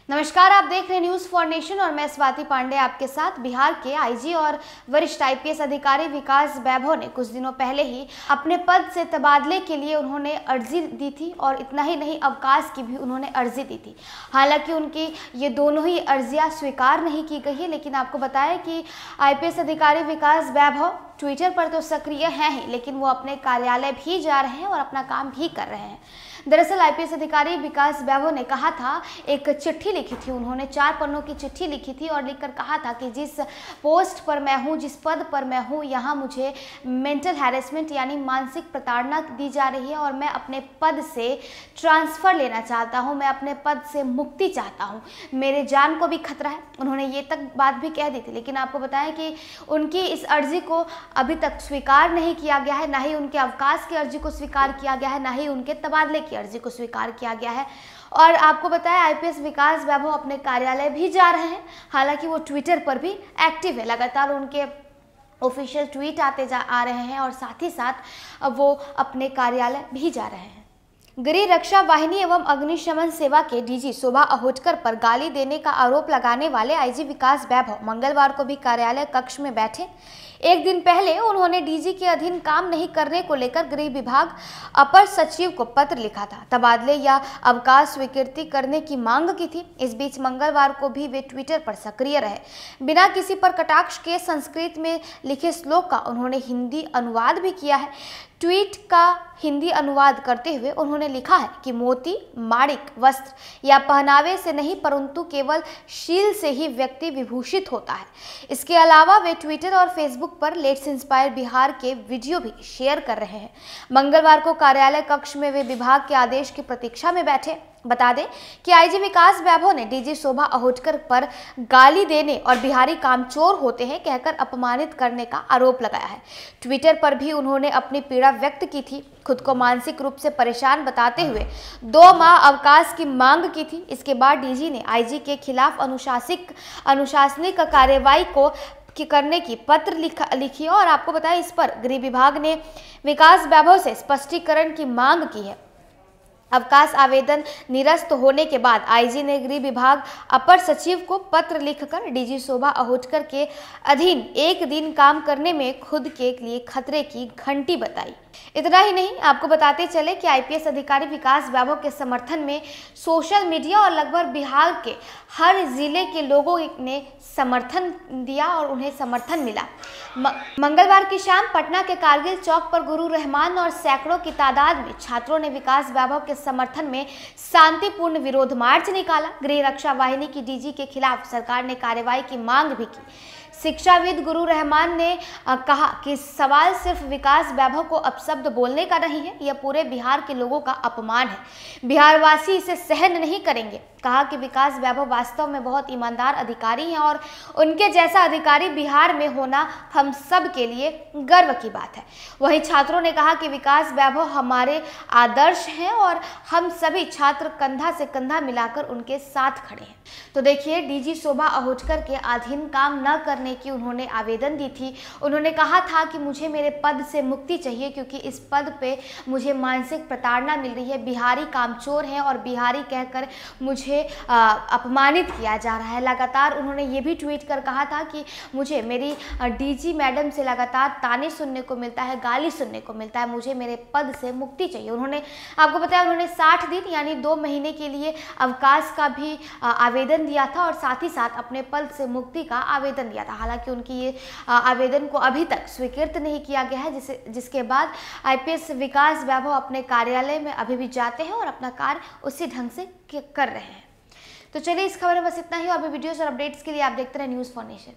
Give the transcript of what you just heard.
नमस्कार, आप देख रहे हैं न्यूज़ फॉर नेशन और मैं स्वाति पांडे आपके साथ। बिहार के आईजी और वरिष्ठ आईपीएस अधिकारी विकास वैभव ने कुछ दिनों पहले ही अपने पद से तबादले के लिए उन्होंने अर्जी दी थी और इतना ही नहीं, अवकाश की भी उन्होंने अर्जी दी थी। हालांकि उनकी ये दोनों ही अर्जियां स्वीकार नहीं की गई है, लेकिन आपको बताया कि आईपीएस अधिकारी विकास वैभव ट्विटर पर तो सक्रिय हैं ही, लेकिन वो अपने कार्यालय भी जा रहे हैं और अपना काम भी कर रहे हैं। दरअसल आईपीएस अधिकारी विकास वैभव ने कहा था, एक चिट्ठी लिखी थी उन्होंने, 4 पन्नों की चिट्ठी लिखी थी और लिखकर कहा था कि जिस पोस्ट पर मैं हूँ, जिस पद पर मैं हूँ, यहाँ मुझे मेंटल हैरेसमेंट यानी मानसिक प्रताड़ना दी जा रही है और मैं अपने पद से ट्रांसफ़र लेना चाहता हूँ, मैं अपने पद से मुक्ति चाहता हूँ, मेरे जान को भी खतरा है। उन्होंने ये तक बात भी कह दी थी, लेकिन आपको बताएं कि उनकी इस अर्जी को अभी तक स्वीकार नहीं किया गया है, ना ही उनके अवकाश की अर्जी को स्वीकार किया गया है, ना ही उनके तबादले की अर्जी को स्वीकार किया गया है। और आपको बताया आईपीएस विकास वैभव अपने कार्यालय भी जा रहे हैं। हालांकि वो ट्विटर पर भी एक्टिव है, लगातार उनके ऑफिशियल ट्वीट आ रहे हैं और साथ ही साथ वो अपने कार्यालय भी जा रहे हैं। गृह रक्षा वाहिनी एवं अग्निशमन सेवा के डीजी शोभा अहोटकर पर गाली देने का आरोप लगाने वाले आईजी विकास वैभव मंगलवार को भी कार्यालय कक्ष में बैठे। एक दिन पहले उन्होंने डीजी के अधीन काम नहीं करने को लेकर गृह विभाग अपर सचिव को पत्र लिखा था, तबादले या अवकाश स्वीकृति करने की मांग की थी। इस बीच मंगलवार को भी वे ट्विटर पर सक्रिय रहे। बिना किसी पर कटाक्ष के संस्कृत में लिखे श्लोक का उन्होंने हिंदी अनुवाद भी किया है। ट्वीट का हिंदी अनुवाद करते हुए उन्होंने लिखा है कि मोती माणिक वस्त्र या पहनावे से नहीं, परंतु केवल शील से ही व्यक्ति विभूषित होता है। इसके अलावा वे ट्विटर और फेसबुक पर लेट्स इंस्पायर बिहार के वीडियो भी शेयर कर रहे हैं। मंगलवार को कार्यालय कक्ष में वे विभाग के आदेश की प्रतीक्षा में बैठे। बता दें कि आईजी विकास वैभव ने डीजी शोभा अहोटकर पर गाली देने और बिहारी कामचोर होते हैं कहकर अपमानित करने का आरोप लगाया है। ट्विटर पर भी उन्होंने अपनी पीड़ा व्यक्त की थी, खुद को मानसिक रूप से परेशान बताते हुए 2 माह अवकाश की मांग की थी। इसके बाद डीजी ने आईजी के खिलाफ अनुशासनिक कार्रवाई करने की पत्र लिखी और आपको बताया, इस पर गृह विभाग ने विकास वैभव से स्पष्टीकरण की मांग की है। अवकाश आवेदन निरस्त होने के बाद आईजी ने गृह विभाग अपर सचिव को पत्र लिखकर डीजी शोभा अहोटकर के अधीन एक दिन काम करने में खुद के लिए खतरे की घंटी बताई। इतना ही नहीं, आपको बताते चले कि आईपीएस अधिकारी विकास वैभव के समर्थन में सोशल मीडिया और लगभग बिहार के हर जिले के लोगों ने समर्थन दिया और उन्हें समर्थन मिला। मंगलवार की शाम पटना के कारगिल चौक पर गुरु रहमान और सैकड़ों की तादाद में छात्रों ने विकास वैभव के समर्थन में शांतिपूर्ण विरोध मार्च निकाला। गृह रक्षा वाहिनी की डीजी के खिलाफ सरकार ने कार्रवाई की मांग भी की। शिक्षाविद गुरु रहमान ने कहा कि सवाल सिर्फ विकास वैभव को अपशब्द बोलने का नहीं है, यह पूरे बिहार के लोगों का अपमान है। बिहारवासी इसे सहन नहीं करेंगे। कहा कि विकास वैभव वास्तव में बहुत ईमानदार अधिकारी हैं और उनके जैसा अधिकारी बिहार में होना हम सब के लिए गर्व की बात है। वहीं छात्रों ने कहा कि विकास वैभव हमारे आदर्श हैं और हम सभी छात्र कंधा से कंधा मिलाकर उनके साथ खड़े हैं। तो देखिए, डीजी शोभा अहोटकर के अधीन काम न करने की उन्होंने आवेदन दी थी। उन्होंने कहा था कि मुझे मेरे पद से मुक्ति चाहिए क्योंकि इस पद पे मुझे मानसिक प्रताड़ना मिल रही है, बिहारी कामचोर हैं और बिहारी कहकर मुझे अपमानित किया जा रहा है। लगातार उन्होंने ये भी ट्वीट कर कहा था कि मुझे मेरी डीजी मैडम से लगातार ताने सुनने को मिलता है, गाली सुनने को मिलता है, मुझे मेरे पद से मुक्ति चाहिए। उन्होंने आपको बताया, उन्होंने 60 दिन यानी 2 महीने के लिए अवकाश का भी आवेदन दिया था और साथ ही साथ अपने पद से मुक्ति का आवेदन दिया था। हालांकि उनकी ये आवेदन को अभी तक स्वीकृत नहीं किया गया है, जिसके बाद आईपीएस विकास वैभव अपने कार्यालय में अभी भी जाते हैं और अपना कार्य उसी ढंग से कर रहे हैं। तो चलिए, इस खबर में बस इतना ही और भी वीडियोस और अपडेट्स के लिए आप देखते रहे न्यूज़ फॉर नेशन।